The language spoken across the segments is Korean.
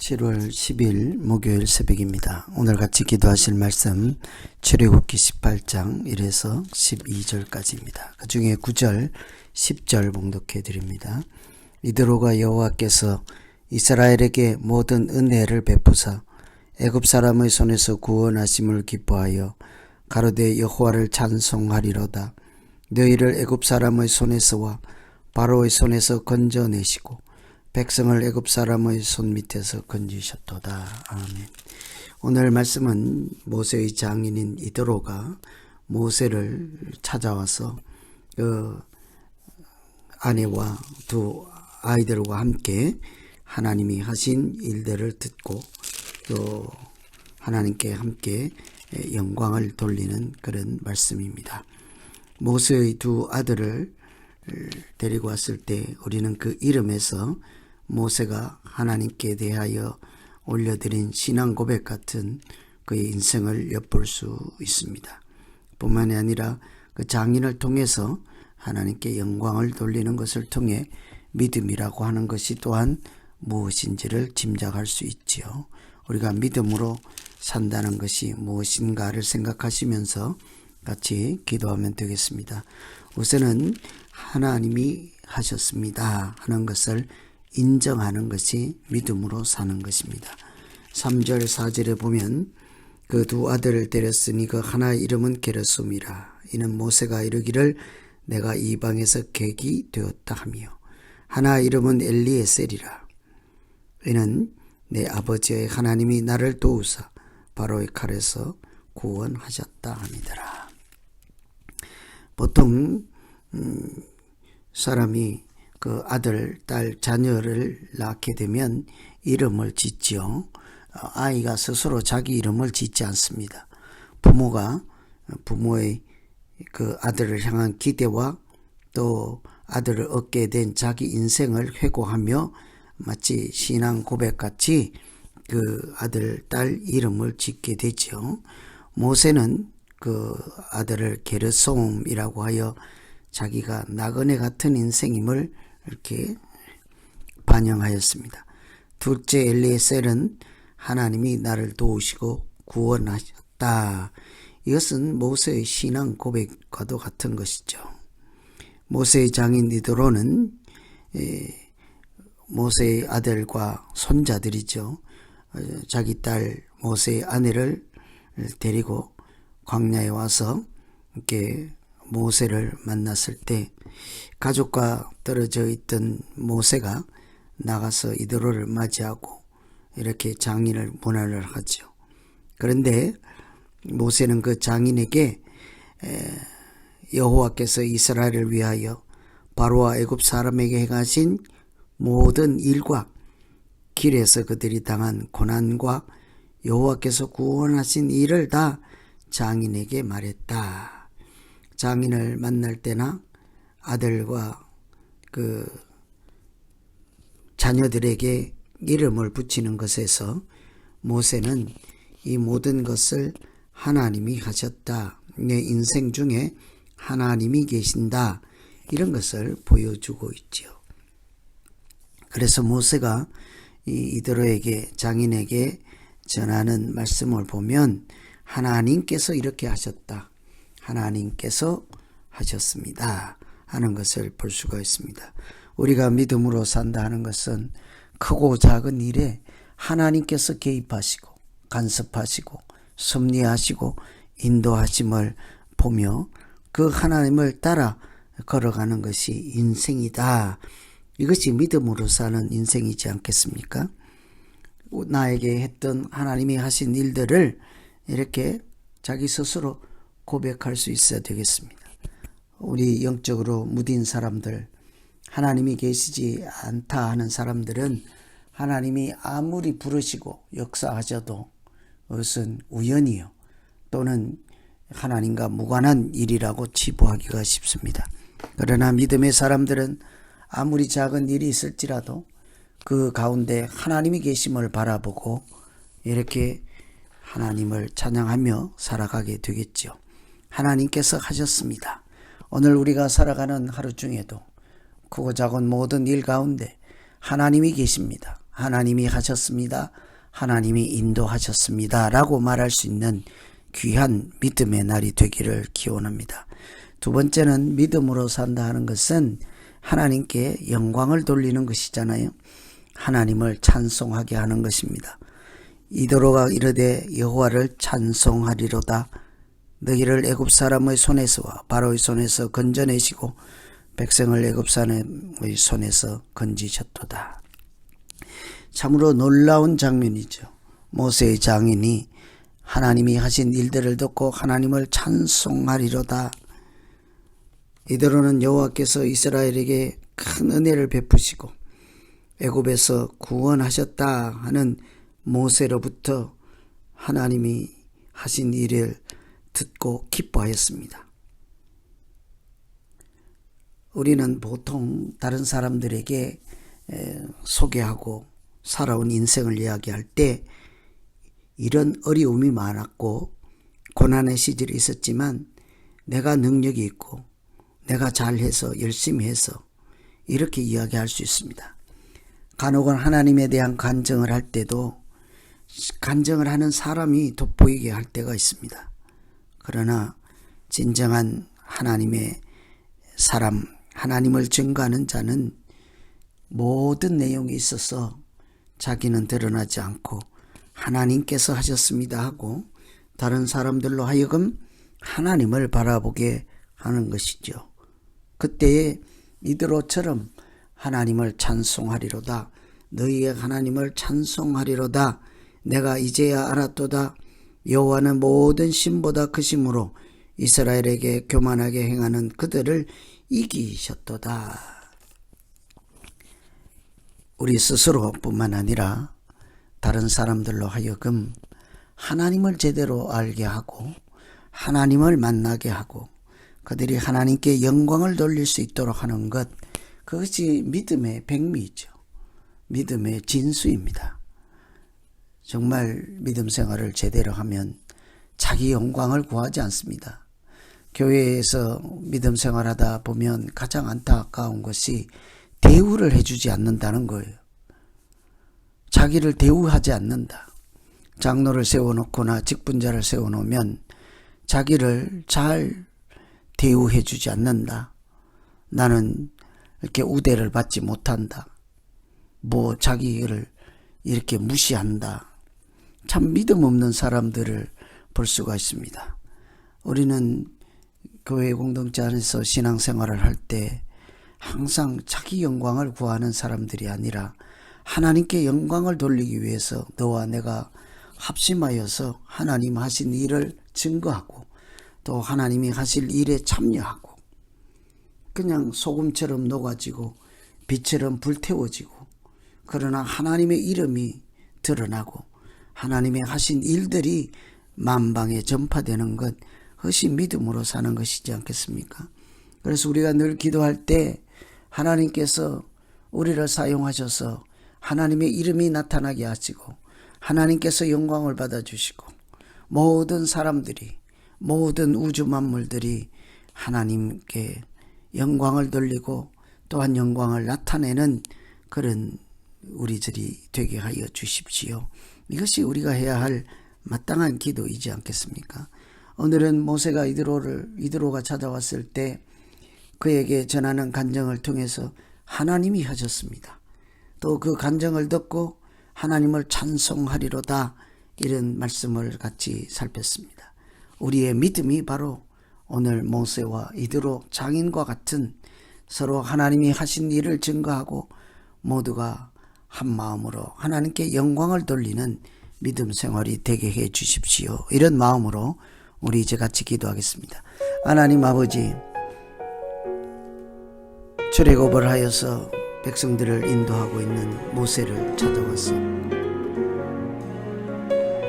7월 10일 목요일 새벽입니다. 오늘 같이 기도하실 말씀 출애굽기 18장 1에서 12절까지입니다. 그 중에 9절, 10절 봉독해 드립니다. 이드로가 여호와께서 이스라엘에게 모든 은혜를 베푸사 애굽 사람의 손에서 구원하심을 기뻐하여 가로되 여호와를 찬송하리로다. 너희를 애굽 사람의 손에서와 바로의 손에서 건져내시고 백성을 애굽 사람의 손 밑에서 건지셨도다. 아멘. 오늘 말씀은 모세의 장인인 이드로가 모세를 찾아와서 그 아내와 두 아이들과 함께 하나님이 하신 일들을 듣고 또 하나님께 함께 영광을 돌리는 그런 말씀입니다. 모세의 두 아들을 데리고 왔을 때 우리는 그 이름에서 모세가 하나님께 대하여 올려드린 신앙 고백 같은 그의 인생을 엿볼 수 있습니다. 뿐만이 아니라 그 장인을 통해서 하나님께 영광을 돌리는 것을 통해 믿음이라고 하는 것이 또한 무엇인지를 짐작할 수 있지요. 우리가 믿음으로 산다는 것이 무엇인가를 생각하시면서 같이 기도하면 되겠습니다. 우선은 하나님이 하셨습니다 하는 것을 인정하는 것이 믿음으로 사는 것입니다. 3절 4절에 보면 그 두 아들을 데렸으니 그 하나의 이름은 게르솜이라. 이는 모세가 이르기를 내가 이방에서 객이 되었다 하며 하나의 이름은 엘리에셀이라. 이는 내 아버지의 하나님이 나를 도우사 바로의 칼에서 구원하셨다 하니더라. 보통 사람이 그 아들, 딸, 자녀를 낳게 되면 이름을 짓지요. 아이가 스스로 자기 이름을 짓지 않습니다. 부모가 부모의 그 아들을 향한 기대와 또 아들을 얻게 된 자기 인생을 회고하며 마치 신앙 고백같이 그 아들, 딸 이름을 짓게 되죠. 모세는 그 아들을 게르솜이라고 하여 자기가 나그네 같은 인생임을 이렇게 반영하였습니다. 둘째 엘리에셀은 하나님이 나를 도우시고 구원하셨다. 이것은 모세의 신앙 고백과도 같은 것이죠. 모세의 장인 이드로는 모세의 아들과 손자들이죠. 자기 딸 모세의 아내를 데리고 광야에 와서 이렇게 모세를 만났을 때 가족과 떨어져 있던 모세가 나가서 이드로를 맞이하고 이렇게 장인을 문안을 하죠. 그런데 모세는 그 장인에게 여호와께서 이스라엘을 위하여 바로와 애굽 사람에게 행하신 모든 일과 길에서 그들이 당한 고난과 여호와께서 구원하신 일을 다 장인에게 말했다. 장인을 만날 때나 아들과 그 자녀들에게 이름을 붙이는 것에서 모세는 이 모든 것을 하나님이 하셨다. 내 인생 중에 하나님이 계신다. 이런 것을 보여주고 있지요. 그래서 모세가 이드로에게 장인에게 전하는 말씀을 보면 하나님께서 이렇게 하셨다. 하나님께서 하셨습니다 하는 것을 볼 수가 있습니다. 우리가 믿음으로 산다 하는 것은 크고 작은 일에 하나님께서 개입하시고 간섭하시고 섭리하시고 인도하심을 보며 그 하나님을 따라 걸어가는 것이 인생이다. 이것이 믿음으로 사는 인생이지 않겠습니까? 나에게 했던 하나님이 하신 일들을 이렇게 자기 스스로 고백할 수 있어야 되겠습니다. 우리 영적으로 무딘 사람들, 하나님이 계시지 않다 하는 사람들은 하나님이 아무리 부르시고 역사하셔도 그것은 우연이요 또는 하나님과 무관한 일이라고 치부하기가 쉽습니다. 그러나 믿음의 사람들은 아무리 작은 일이 있을지라도 그 가운데 하나님이 계심을 바라보고 이렇게 하나님을 찬양하며 살아가게 되겠죠. 하나님께서 하셨습니다. 오늘 우리가 살아가는 하루 중에도 크고 작은 모든 일 가운데 하나님이 계십니다. 하나님이 하셨습니다. 하나님이 인도하셨습니다. 라고 말할 수 있는 귀한 믿음의 날이 되기를 기원합니다. 두 번째는 믿음으로 산다 하는 것은 하나님께 영광을 돌리는 것이잖아요. 하나님을 찬송하게 하는 것입니다. 이도로가 이르되 여호와를 찬송하리로다. 너희를 애굽 사람의 손에서와 바로의 손에서 건져내시고 백성을 애굽 사람의 손에서 건지셨도다. 참으로 놀라운 장면이죠. 모세의 장인이 하나님이 하신 일들을 듣고 하나님을 찬송하리로다. 이대로는 여호와께서 이스라엘에게 큰 은혜를 베푸시고 애굽에서 구원하셨다 하는 모세로부터 하나님이 하신 일을 듣고 기뻐하였습니다. 우리는 보통 다른 사람들에게 소개하고 살아온 인생을 이야기할 때 이런 어려움이 많았고 고난의 시절이 있었지만 내가 능력이 있고 내가 잘해서 열심히 해서 이렇게 이야기할 수 있습니다. 간혹은 하나님에 대한 간증을 할 때도 간증을 하는 사람이 돋보이게 할 때가 있습니다. 그러나 진정한 하나님의 사람, 하나님을 증거하는 자는 모든 내용이 있어서 자기는 드러나지 않고 하나님께서 하셨습니다 하고 다른 사람들로 하여금 하나님을 바라보게 하는 것이죠. 그때에 이드로처럼 하나님을 찬송하리로다. 너희의 하나님을 찬송하리로다. 내가 이제야 알았도다. 여호와는 모든 신보다 크심으로 이스라엘에게 교만하게 행하는 그들을 이기셨도다. 우리 스스로뿐만 아니라 다른 사람들로 하여금 하나님을 제대로 알게 하고 하나님을 만나게 하고 그들이 하나님께 영광을 돌릴 수 있도록 하는 것, 그것이 믿음의 백미이죠. 믿음의 진수입니다. 정말 믿음 생활을 제대로 하면 자기 영광을 구하지 않습니다. 교회에서 믿음 생활하다 보면 가장 안타까운 것이 대우를 해주지 않는다는 거예요. 자기를 대우하지 않는다. 장로를 세워놓거나 직분자를 세워놓으면 자기를 잘 대우해주지 않는다. 나는 이렇게 우대를 받지 못한다. 자기를 이렇게 무시한다. 참 믿음 없는 사람들을 볼 수가 있습니다. 우리는 교회 공동체 안에서 신앙생활을 할 때 항상 자기 영광을 구하는 사람들이 아니라 하나님께 영광을 돌리기 위해서 너와 내가 합심하여서 하나님 하신 일을 증거하고 또 하나님이 하실 일에 참여하고 그냥 소금처럼 녹아지고 빛처럼 불태워지고 그러나 하나님의 이름이 드러나고 하나님의 하신 일들이 만방에 전파되는 것, 그것이 믿음으로 사는 것이지 않겠습니까? 그래서 우리가 늘 기도할 때 하나님께서 우리를 사용하셔서 하나님의 이름이 나타나게 하시고 하나님께서 영광을 받아주시고 모든 사람들이 모든 우주 만물들이 하나님께 영광을 돌리고 또한 영광을 나타내는 그런 우리들이 되게 하여 주십시오. 이것이 우리가 해야 할 마땅한 기도이지 않겠습니까? 오늘은 모세가 이드로가 찾아왔을 때 그에게 전하는 간증을 통해서 하나님이 하셨습니다. 또 그 간증을 듣고 하나님을 찬송하리로다, 이런 말씀을 같이 살폈습니다. 우리의 믿음이 바로 오늘 모세와 이드로 장인과 같은 서로 하나님이 하신 일을 증거하고 모두가 한 마음으로 하나님께 영광을 돌리는 믿음 생활이 되게 해 주십시오. 이런 마음으로 우리 이제 같이 기도하겠습니다. 하나님 아버지, 출애굽을 하여서 백성들을 인도하고 있는 모세를 찾아와서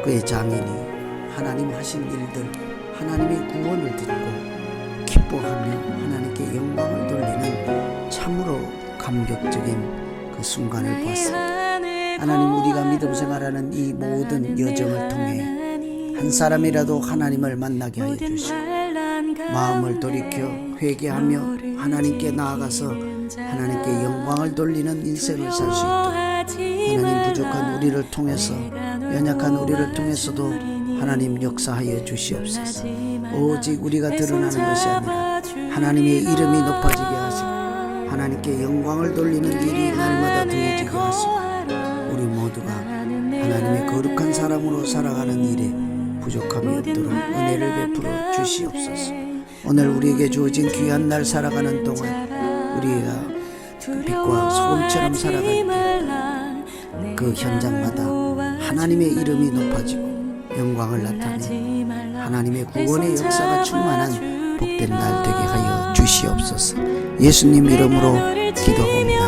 그의 장인이 하나님 하신 일들, 하나님의 구원을 듣고 기뻐하며 하나님께 영광을 돌리는 참으로 감격적인 그 순간을 보았습니다. 하나님, 우리가 믿음 생활하는 이 모든 여정을 통해 한 사람이라도 하나님을 만나게 하여 주시고 마음을 돌이켜 회개하며 하나님께 나아가서 하나님께 영광을 돌리는 인생을 살 수 있도록 하나님 부족한 우리를 통해서 연약한 우리를 통해서도 하나님 역사하여 주시옵소서. 오직 우리가 드러나는 것이 아니라 하나님의 이름이 높아지게 하시고 하나님께 영광을 돌리는 일이 날마다 더해지게 하시고 우리 모두가 하나님의 거룩한 사람으로 살아가는 일에 부족함이 없도록 은혜를 베풀어 주시옵소서. 오늘 우리에게 주어진 귀한 날 살아가는 동안 우리가 그 빛과 소금처럼 살아갈 때 그 현장마다 하나님의 이름이 높아지고 영광을 나타내 하나님의 구원의 역사가 충만한 복된 날 되게 하여 주시옵소서. 예수님 이름으로 기도합니다.